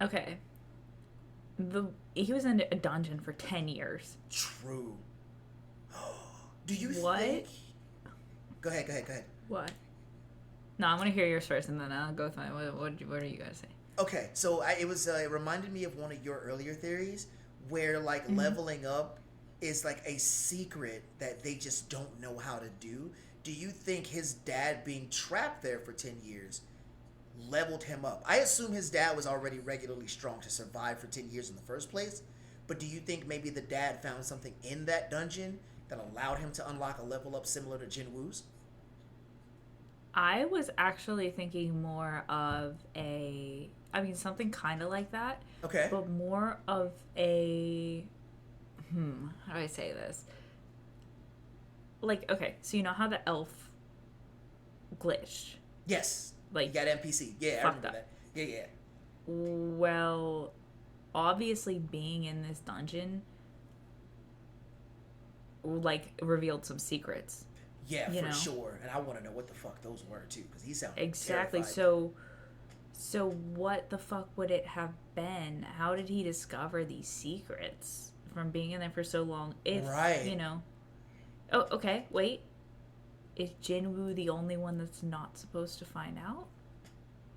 okay, he was in a dungeon for 10 years. True. Do you What? think? Go ahead. What? No, I want to hear yours first, and then I'll go with mine. What are you guys saying? Okay, so it reminded me of one of your earlier theories where like leveling up is like a secret that they just don't know how to do. Do you think his dad being trapped there for 10 years leveled him up? I assume his dad was already regularly strong to survive for 10 years in the first place, but do you think maybe the dad found something in that dungeon that allowed him to unlock a level up similar to Jinwoo's? I was actually thinking more of something kind of like that. Okay. But more of how do I say this? Like, okay, so you know how the elf glitched? Yes. Like, You got NPC. Yeah, I fucked remember up. that. Yeah. Well, obviously being in this dungeon, like, revealed some secrets. Yeah, You for know? sure. And I want to know what the fuck those were too, because he sounded Exactly. terrified. So what the fuck would it have been? How did he discover these secrets from being in there for so long? If, Right. you know. Oh, okay, wait. Is Jinwoo the only one that's not supposed to find out?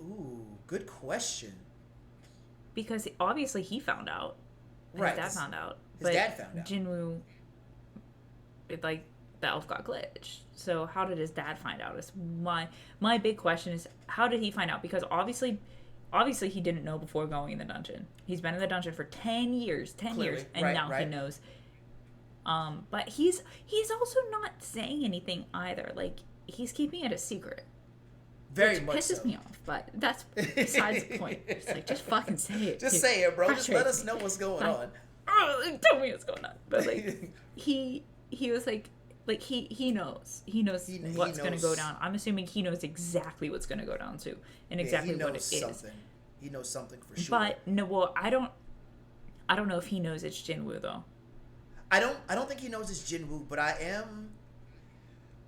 Ooh, good question. Because obviously he found out. And Right, His dad 'cause found out. his dad found out. Jinwoo, like, the elf got glitched. So how did his dad find out? Is my big question is, how did he find out? Because obviously he didn't know before going in the dungeon. He's been in the dungeon for 10 years, Clearly. and Right, now he right. knows. But he's also not saying anything either. Like, he's keeping it a secret. Very Which much pisses so. me off, but that's besides the point. It's like, just fucking say it. Just dude. say it, bro. Just let Frustrates us me. know what's going Like, on. Oh, tell me what's going on. But like, he was like he knows He what's going to go knows. down. I'm assuming he knows exactly what's going to go down too, and Yeah, exactly he knows what it is. something. He knows something for sure. But no, well, I don't know if he knows it's Jinwoo though. I don't think he knows it's Jinwoo, but I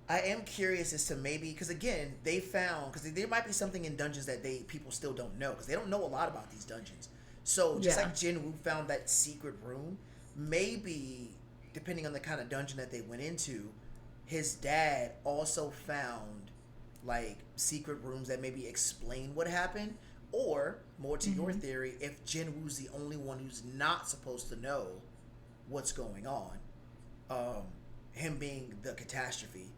am curious as to maybe, because again, they found, because there might be something in dungeons that people still don't know, because they don't know a lot about these dungeons. So just Yeah. like Jinwoo found that secret room, maybe depending on the kind of dungeon that they went into, his dad also found like secret rooms that maybe explain what happened, or more to your theory, if Jinwoo's the only one who's not supposed to know what's going on, him being the catastrophe,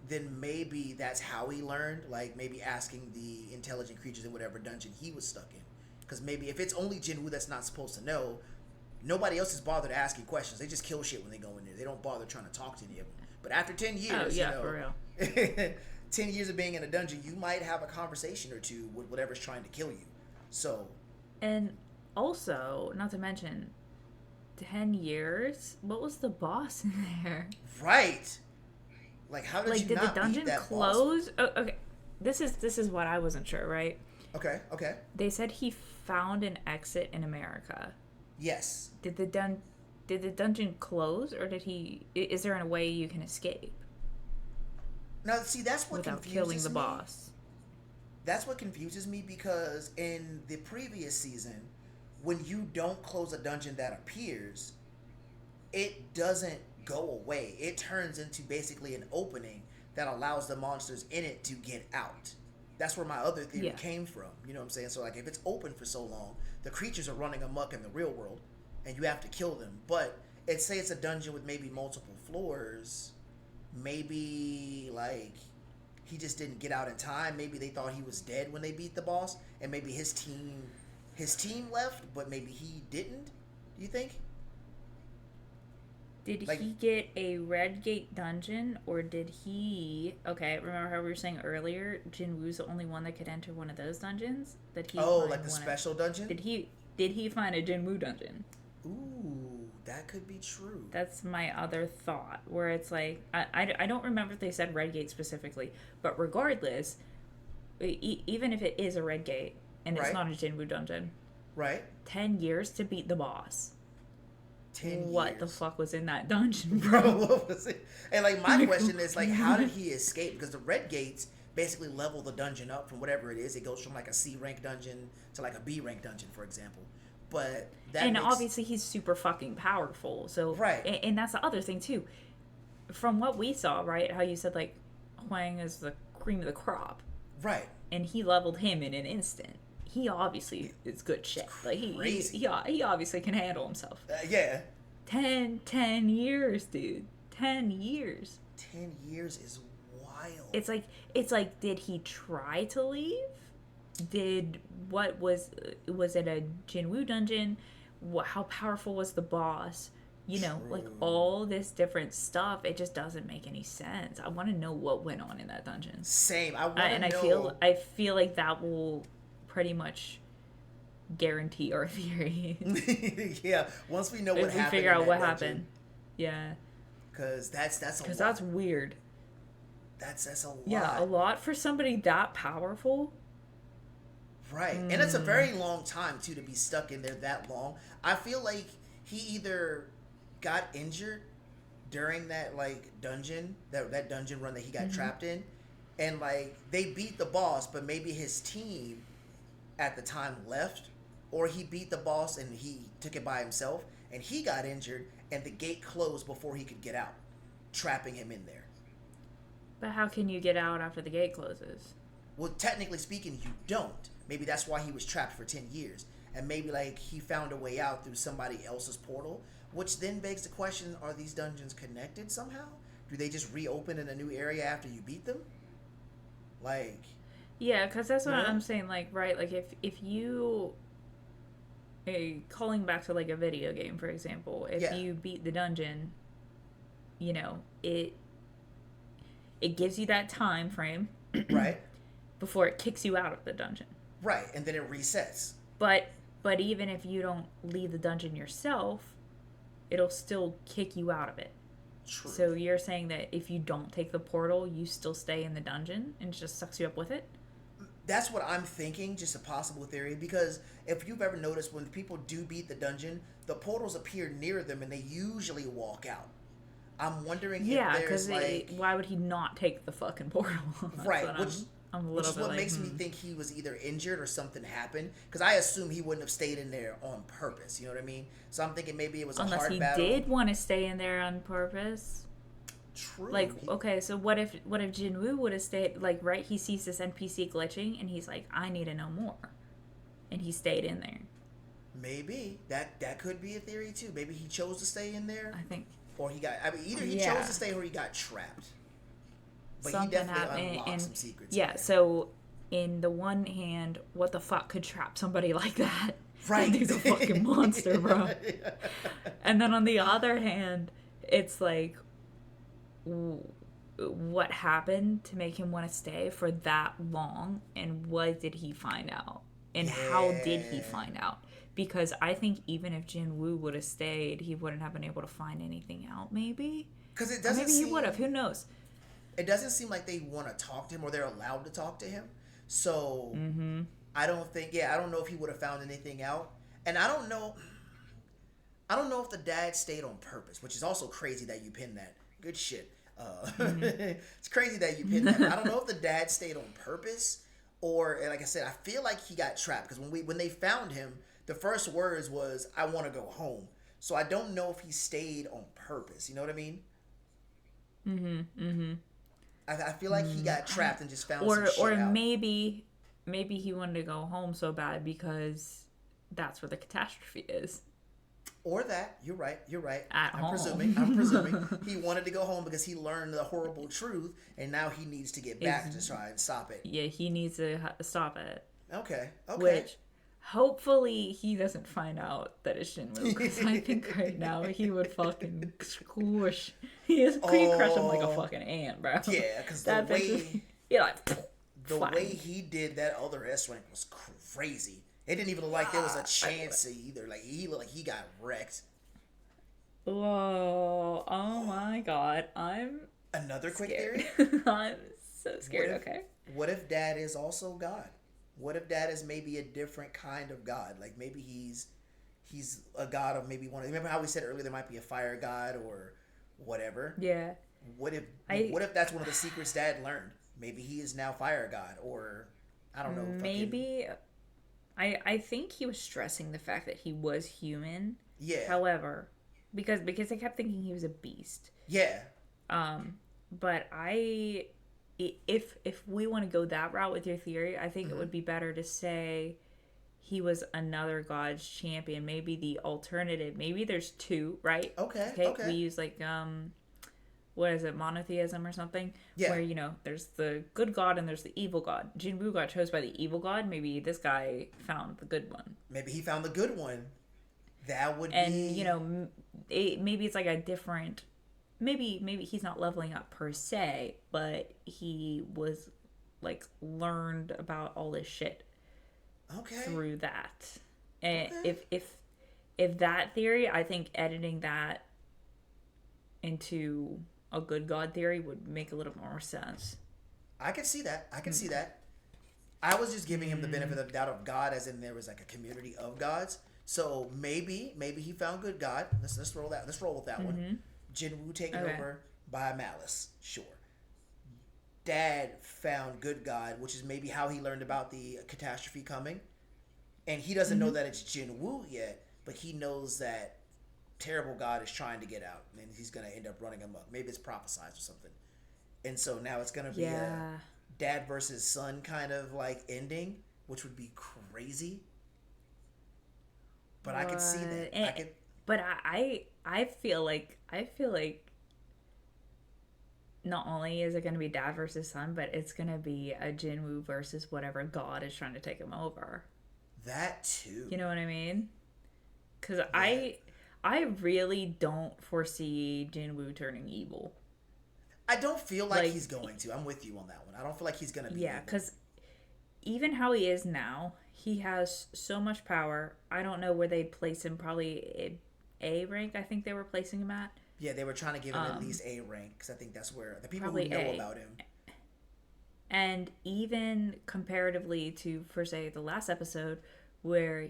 then maybe that's how he learned, like maybe asking the intelligent creatures in whatever dungeon he was stuck in. Because maybe if it's only Jinwoo that's not supposed to know, nobody else is bothered asking questions. They just kill shit when they go in there. They don't bother trying to talk to any of them. But after 10 years, for real. 10 years of being in a dungeon, you might have a conversation or two with whatever's trying to kill you. So, And also, not to mention, 10 years. What was the boss in there? right. Like, how did Like, you did the not beat dungeon that boss? close? Oh, okay, this is what I wasn't sure. Right? Okay. They said he found an exit in America. Yes. Did the dungeon close, or is there a way you can escape Now, see, that's what without confuses killing the me. boss? That's what confuses me, because in the previous season, when you don't close a dungeon that appears, it doesn't go away. It turns into basically an opening that allows the monsters in it to get out. That's where my other theory Yeah. came from. You know what I'm saying? So, like, if it's open for so long, the creatures are running amok in the real world, and you have to kill them. But say it's a dungeon with maybe multiple floors. Maybe, like, he just didn't get out in time. Maybe they thought he was dead when they beat the boss, and maybe his team left, but maybe he didn't. Do you think? Did Like- he get a red gate dungeon, or did he? Okay, remember how we were saying earlier, Jinwoo's the only one that could enter one of those dungeons. That he Oh, find like the one of- special dungeon? Did he find a Jinwoo dungeon? Ooh, that could be true. That's my other thought, where it's like, I don't remember if they said red gate specifically, but regardless, even if it is a red gate and it's Right. not a Jinwoo dungeon, Right? 10 years to beat the boss. 10 What the years. fuck was in that dungeon, Bro, bro? what was it? And, like, my question is, like, how did he escape? Because the red gates basically level the dungeon up from whatever it is. It goes from like a C rank dungeon to like a B rank dungeon, for example. But that and makes obviously he's super fucking powerful. So right, and that's the other thing too. From what we saw, right? How you said like Huang is the cream of the crop, right. and he leveled him in an instant. He obviously is good shit. Like Crazy. he obviously can handle himself. Yeah. 10 years, dude. 10 years. 10 years is wild. It's like did he try to leave? What was it a Jinwoo dungeon? How powerful was the boss? You know, like all this different stuff. It just doesn't make any sense. I want to know what went on in that dungeon. Same. I want to And know. I feel like that will pretty much guarantee our theory. Yeah. Once we know what If we happened, figure out in what that happened. Yeah. Because that's a lot. That's weird. That's a lot. Yeah, a lot for somebody that powerful. Right. And it's a very long time too to be stuck in there that long. I feel like he either got injured during that like dungeon, that dungeon run that he got trapped in, and like they beat the boss, but maybe his team at the time left, or he beat the boss and he took it by himself and he got injured and the gate closed before he could get out, trapping him in there. But how can you get out after the gate closes? Well, technically speaking, you don't. Maybe that's why he was trapped for 10 years. And maybe like he found a way out through somebody else's portal, which then begs the question, are these dungeons connected somehow? Do they just reopen in a new area after you beat them? Like, Yeah, because that's what Yeah. I'm saying. Like, right, like if you, calling back to like a video game, for example, if Yeah. you beat the dungeon, you know, it gives you that time frame right? before it kicks you out of the dungeon. Right. And then it resets. But even if you don't leave the dungeon yourself, it'll still kick you out of it. True. So you're saying that if you don't take the portal, you still stay in the dungeon and it just sucks you up with it? That's what I'm thinking, just a possible theory, because if you've ever noticed when people do beat the dungeon, the portals appear near them and they usually walk out. I'm wondering Yeah, if there's because like... why would he not take the fucking portal? That's Right, what which I'm a which little is bit what like, makes me think he was either injured or something happened, because I assume he wouldn't have stayed in there on purpose, you know what I mean? So I'm thinking maybe it was a unless hard he battle. did want to stay in there on purpose. True. Like, okay, so what if Jinwoo would have stayed, like, right, he sees this NPC glitching and he's like, I need to know more. And he stayed in there. Maybe. That could be a theory too. Maybe he chose to stay in there, I think or he got... I mean, either he Yeah. chose to stay or he got trapped. But something he definitely happened. unlocked And some secrets. yeah, in there. so in the one hand, what the fuck could trap somebody like that? Right. That dude's a fucking monster, bro. And then on the other hand, it's like, what happened to make him want to stay for that long, and what did he find out, and how did he Yeah. find out? Because I think even if Jinwoo would have stayed, he wouldn't have been able to find anything out. Maybe, Because it or doesn't maybe seem... he would have. Who knows? It doesn't seem like they want to talk to him or they're allowed to talk to him. So I don't think, I don't know if he would have found anything out. And I don't know if the dad stayed on purpose, which is also crazy that you pinned that. Good shit. It's crazy that you pinned that. I don't know if the dad stayed on purpose or, and like I said, I feel like he got trapped because when they found him, the first words was, I want to go home. So I don't know if he stayed on purpose. You know what I mean? I feel like he got trapped and just found some shit Or out. maybe he wanted to go home so bad because that's where the catastrophe is. Or that. You're right. At I'm home. presuming he wanted to go home because he learned the horrible truth and now he needs to get back to try and stop it. Yeah, he needs to stop it. Okay. Which, hopefully, he doesn't find out that it's Shinwoo. Because I think right now he would fucking squish. He'd crush him like a fucking ant, bro. Yeah, because That the way he did that other S rank was crazy. It didn't even look like there was a chance either. Like he looked like he got wrecked. Whoa! Oh my god! I'm Another quick scared. theory. I'm so scared. Okay. What if Dad is also God? What if Dad is maybe a different kind of God? Like maybe he's a god of maybe one. Remember how we said earlier there might be a fire god or whatever. Yeah. What if that's one of the secrets Dad learned? Maybe he is now fire god, or I don't know. Maybe I think he was stressing the fact that he was human. Yeah. However, because I kept thinking he was a beast. Yeah. But if we want to go that route with your theory, I think it would be better to say he was another god's champion. Maybe the alternative. Maybe there's two, right? Okay. We use like what is it, monotheism or something? Yeah. Where, there's the good god and there's the evil god. Jinwoo got chose by the evil god. Maybe this guy found the good one. Maybe he found the good one. That would be... And, maybe it's like a different... Maybe he's not leveling up per se, but he was, like, learned about all this shit through that. And if that theory, I think editing that into a good god theory would make a little more sense. I can see that. I was just giving him the benefit of the doubt of God, as in there was like a community of gods. So maybe he found good God. Let's roll that. Let's roll with that one. Jinwoo taken over by Malice. Sure. Dad found good God, which is maybe how he learned about the catastrophe coming. And he doesn't know that it's Jinwoo yet, but he knows that terrible God is trying to get out, and he's going to end up running him up. Maybe it's prophesized or something. And so now it's going to be a dad versus son kind of like ending, which would be crazy. But I could see that. But I feel like not only is it going to be dad versus son, but it's going to be a Jinwoo versus whatever god is trying to take him over. That too. You know what I mean? Because I really don't foresee Jinwoo turning evil. I don't feel like he's going to. I'm with you on that one. I don't feel like he's going to be evil. Because even how he is now, he has so much power. I don't know where they'd place him. Probably A rank, I think they were placing him at. Yeah, they were trying to give him at least A rank, because I think that's where the people who know about him. And even comparatively to, for say, the last episode, where,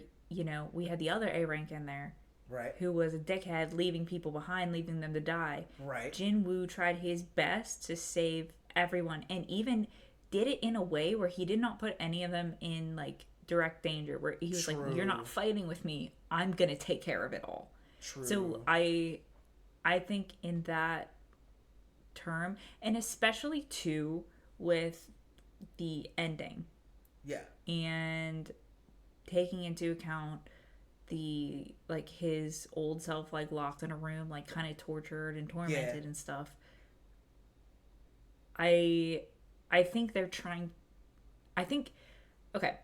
we had the other A rank in there. Right. Who was a dickhead, leaving people behind, leaving them to die. Right. Jinwoo tried his best to save everyone, and even did it in a way where he did not put any of them in, like, direct danger, where he was like, you're not fighting with me, I'm gonna take care of it all. True. So I think in that term, and especially too with the ending. Yeah. And taking into account the, like, his old self, like, locked in a room, like, kind of tortured and tormented and stuff. I think they're trying... Okay.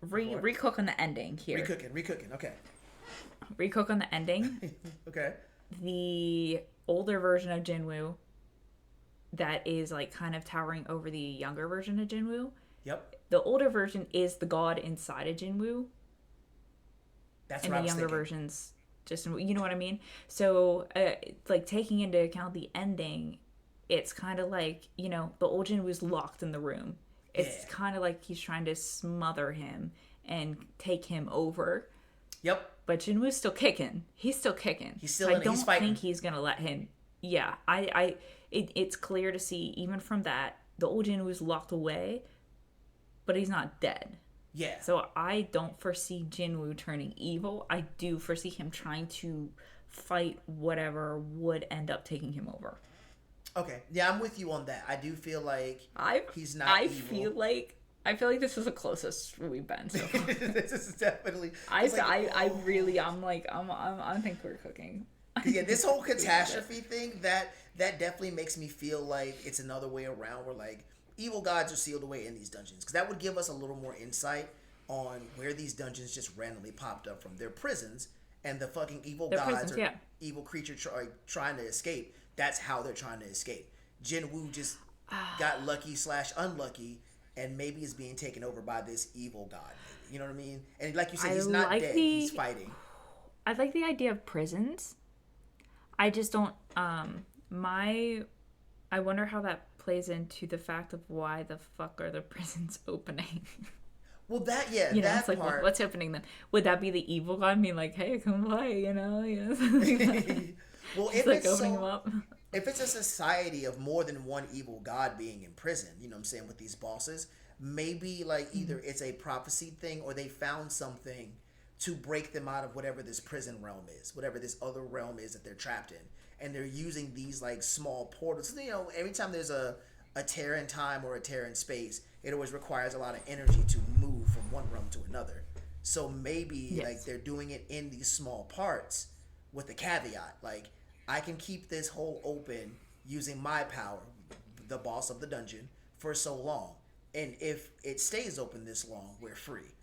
Recook on the ending here. Recooking, okay. Recook on the ending. Okay. The older version of Jinwoo that is, like, kind of towering over the younger version of Jinwoo. Yep. The older version is the god inside of Jinwoo. That's and what the younger versions just, you know what I mean? So like, taking into account the ending, it's kind of like, the old Jinwoo's locked in the room. It's kind of like he's trying to smother him and take him over. Yep. But Jinwoo's still kicking. He's still kicking. He's still I don't think he's gonna let him. Yeah, it's clear to see even from that the old Jinwoo's locked away, but he's not dead. Yeah. So I don't foresee Jinwoo turning evil. I do foresee him trying to fight whatever would end up taking him over. Okay. Yeah, I'm with you on that. I do feel like he's not evil. I feel like this is the closest we've been so far. This is definitely... I think we're cooking. Yeah, this whole catastrophe thing, that definitely makes me feel like it's another way around where, like, evil gods are sealed away in these dungeons, because that would give us a little more insight on where these dungeons just randomly popped up from. Their prisons, and the fucking evil gods evil creature trying to escape. That's how they're trying to escape. Jinwoo just got lucky / unlucky, and maybe is being taken over by this evil god. Maybe. You know what I mean? And like you said, he's not dead. He's fighting. I like the idea of prisons. I just don't. I wonder how that plays into the fact of why the fuck are the prisons opening. Well, that it's like, part. What's opening them? Would that be the evil god being like, hey, come play, Well, if like opening them up. if it's a society of more than one evil god being in prison, you know what I'm saying, with these bosses, maybe like either it's a prophecy thing or they found something to break them out of whatever this prison realm is, whatever this other realm is that they're trapped in. And they're using these like small portals. You know, every time there's a tear in time or a tear in space, it always requires a lot of energy to move from one realm to another. So maybe like they're doing it in these small parts with a caveat. Like, I can keep this hole open using my power, the boss of the dungeon, for so long. And if it stays open this long, we're free.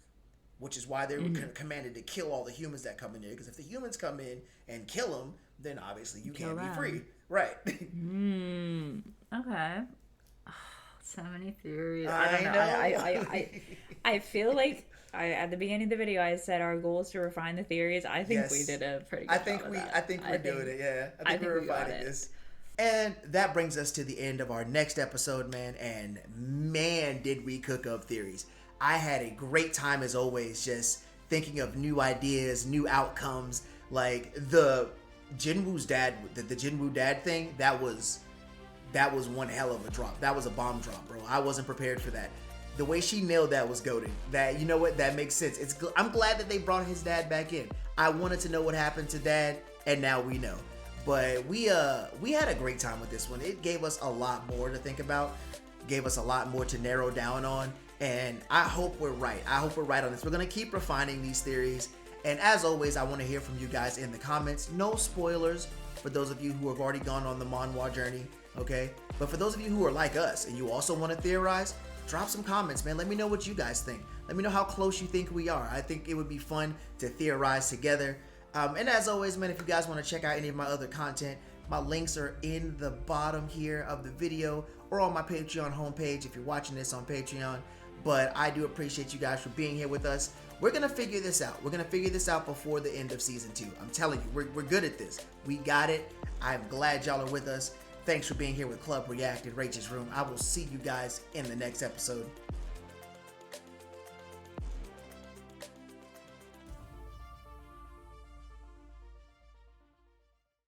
Which is why they were commanded to kill all the humans that come in there. Because if the humans come in and kill them, then obviously you can't be free. Right. Okay. So many theories. I don't know. I feel like at the beginning of the video I said our goal is to refine the theories. I think we did a pretty good job of that. I think we're doing it. Yeah, I think we're refining this. And that brings us to the end of our next episode, man. And man, did we cook up theories. I had a great time as always, just thinking of new ideas, new outcomes. Like the Jinwoo's dad, the Jinwoo dad thing. That was one hell of a drop. That was a bomb drop, bro. I wasn't prepared for that. The way she nailed that was goated. That, you know what? That makes sense. I'm glad that they brought his dad back in. I wanted to know what happened to dad, and now we know. But we had a great time with this one. It gave us a lot more to think about. Gave us a lot more to narrow down on. And I hope we're right. I hope we're right on this. We're going to keep refining these theories. And as always, I want to hear from you guys in the comments. No spoilers for those of you who have already gone on the manhwa journey, okay? But for those of you who are like us and you also want to theorize, drop some comments, man. Let me know what you guys think. Let me know how close you think we are. I think it would be fun to theorize together. And as always, man, if you guys want to check out any of my other content, my links are in the bottom here of the video or on my Patreon homepage if you're watching this on Patreon. But I do appreciate you guys for being here with us. We're going to figure this out. We're going to figure this out before the end of season 2. I'm telling you, we're good at this. We got it. I'm glad y'all are with us. Thanks for being here with Club React in Rach's room. I will see you guys in the next episode.